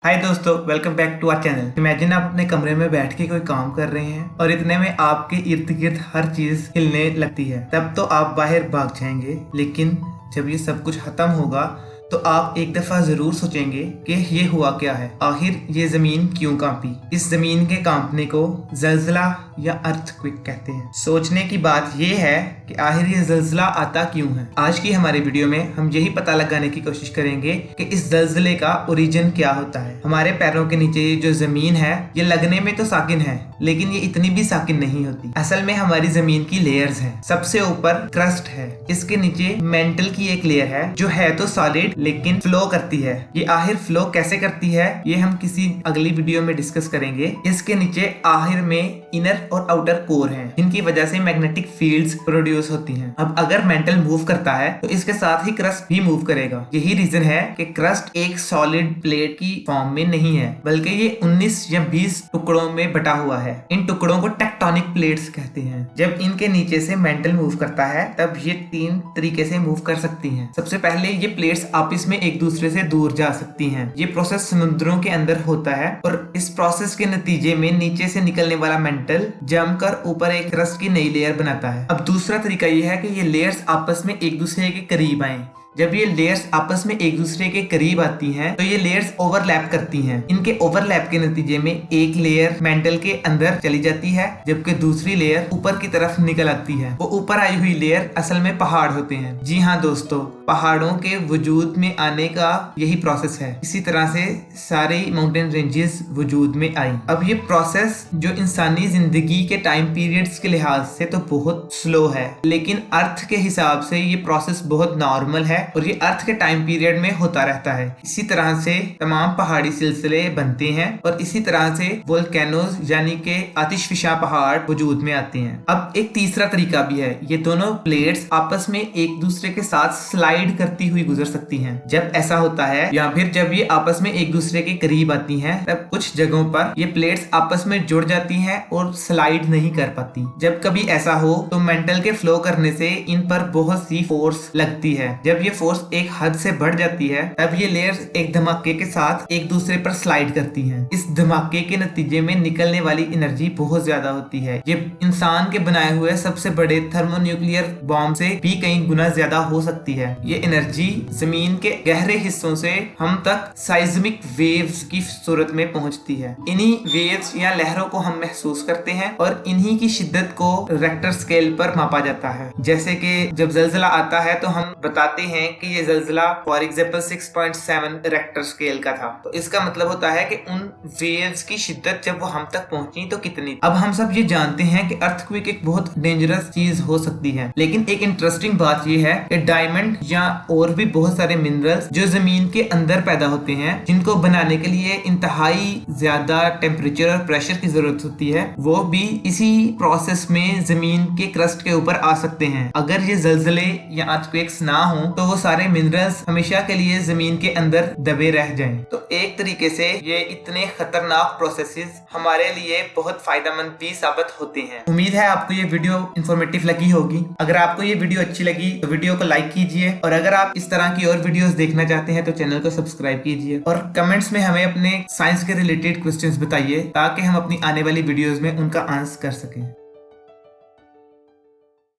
हाय दोस्तों, welcome back to our channel. Imagine आप अपने कमरे में बैठ के कोई काम कर रहे हैं और इतने में आपके इर्द गिर्द हर चीज हिलने लगती है। तब तो आप बाहर भाग जाएंगे, लेकिन जब ये सब कुछ खत्म होगा तो आप एक दफा जरूर सोचेंगे कि ये हुआ क्या है। आखिर ये जमीन क्यों कांपी। इस जमीन के कांपने को जल्जला या अर्थक्वेक कहते हैं। सोचने की बात ये है कि आखिर ये जल्जला आता क्यों है। आज की हमारी वीडियो में हम यही पता लगाने की कोशिश करेंगे कि इस जल्जले का ओरिजिन क्या होता है। हमारे पैरों के नीचे ये जो जमीन है, ये लगने में तो साकिन है, लेकिन ये इतनी भी साकिन नहीं होती। असल में हमारी जमीन की लेयर्स हैं। सबसे ऊपर क्रस्ट है, इसके नीचे मेंटल की एक लेयर है जो है तो सॉलिड लेकिन फ्लो करती है। ये आखिर फ्लो कैसे करती है ये हम किसी अगली वीडियो में डिस्कस करेंगे। इसके नीचे आखिर में इनर और आउटर कोर हैं, जिनकी वजह से मैग्नेटिक फील्ड्स प्रोड्यूस होती हैं। अब अगर मेंटल मूव करता है तो इसके साथ ही क्रस्ट भी मूव करेगा। यही रीजन है कि क्रस्ट एक सॉलिड प्लेट की फॉर्म में नहीं है, बल्कि ये 19 या 20 टुकड़ों में बटा हुआ है। इन टुकड़ों को टेक्टोनिक प्लेट्स कहते हैं। जब इनके नीचे से मेंटल मूव करता है तब ये 3 तरीके से मूव कर सकती हैं। सबसे पहले ये प्लेट्स आपस में एक दूसरे से दूर जा सकती हैं। ये प्रोसेस समुद्रों के अंदर होता है और इस प्रोसेस के नतीजे में नीचे से निकलने वाला मेंटल जमकर ऊपर एक क्रस्ट की नई लेयर बनाता है। अब दूसरा तरीका ये है कि ये लेयर्स आपस में एक दूसरे के करीब आए। जब ये लेयर्स आपस में एक दूसरे के करीब आती हैं तो ये लेयर्स ओवरलैप करती हैं। इनके ओवरलैप के नतीजे में एक लेयर मेंटल के अंदर चली जाती है, जबकि दूसरी लेयर ऊपर की तरफ निकल आती है। वो ऊपर आई हुई लेयर असल में पहाड़ होते हैं। जी हाँ दोस्तों, पहाड़ों के वजूद में आने का यही प्रोसेस है। इसी तरह से सारे माउंटेन रेंजेस वजूद में आई। अब ये प्रोसेस जो इंसानी जिंदगी के टाइम पीरियड्स के लिहाज से तो बहुत स्लो है, लेकिन अर्थ के हिसाब से ये प्रोसेस बहुत नॉर्मल है और ये अर्थ के टाइम पीरियड में होता रहता है। इसी तरह से तमाम पहाड़ी सिलसिले बनते हैं और इसी तरह से वोल्केनोज यानी के आतिशफिशा पहाड़ वजूद में आते हैं। अब एक तीसरा तरीका भी है। ये दोनों प्लेट्स आपस में एक दूसरे के साथ स्लाइड करती हुई गुजर सकती हैं। जब ऐसा होता है या फिर जब ये आपस में एक दूसरे के करीब आती हैं, तब कुछ जगहों पर ये प्लेट्स आपस में जुड़ जाती हैं और स्लाइड नहीं कर पाती। जब कभी ऐसा हो तो मेंटल के फ्लो करने से इन पर बहुत सी फोर्स लगती है। जब ये फोर्स एक हद से बढ़ जाती है तब ये लेयर्स एक धमाके के साथ एक दूसरे पर स्लाइड करती हैं। इस धमाके के नतीजे में निकलने वाली एनर्जी बहुत ज्यादा होती है। ये इंसान के बनाए हुए सबसे बड़े थर्मोन्यूक्लियर बॉम्ब से भी कई गुना ज्यादा हो सकती है। ये एनर्जी जमीन के गहरे हिस्सों से हम तक साइज्मिक वेव्स की सूरत में पहुंचती है। इन्हीं वेव्स या लहरों को हम महसूस करते हैं और इन्हीं की शिद्दत को रेक्टर स्केल पर मापा जाता है। जैसे कि जब जल्जला आता है तो हम बताते हैं कि ये जल्जला फॉर एग्जांपल 6.7 रेक्टर स्केल का था। तो इसका मतलब होता है कि उन वेव्स की शिद्दत जब वो हम तक पहुंची तो कितनी। अब हम सब ये जानते हैं कि अर्थक्वेक एक बहुत डेंजरस चीज हो सकती है, लेकिन एक इंटरेस्टिंग बात ये है कि डायमंड या और भी बहुत सारे मिनरल्स जो जमीन के अंदर पैदा होते हैं, जिनको बनाने के लिए इंतहाई ज्यादा टेम्परेचर और प्रेशर की जरूरत होती है, वो भी इसी प्रोसेस में जमीन के क्रस्ट के ऊपर आ सकते हैं। अगर ये जल्जले या अर्थक्वेक्स ना हो तो वो सारे मिनरल्स हमेशा के लिए जमीन के अंदर दबे रह जाएं। तो एक तरीके से ये इतने खतरनाक प्रोसेसेस हमारे लिए बहुत फायदेमंद भी साबित होते हैं। उम्मीद है आपको ये वीडियो इंफॉर्मेटिव लगी होगी। अगर आपको ये वीडियो अच्छी लगी तो वीडियो को लाइक कीजिए और अगर आप इस तरह की और वीडियोस देखना चाहते हैं तो चैनल को सब्सक्राइब कीजिए और कमेंट्स में हमें अपने साइंस के रिलेटेड क्वेश्चंस बताइए ताकि हम अपनी आने वाली वीडियोस में उनका आंसर कर सकें।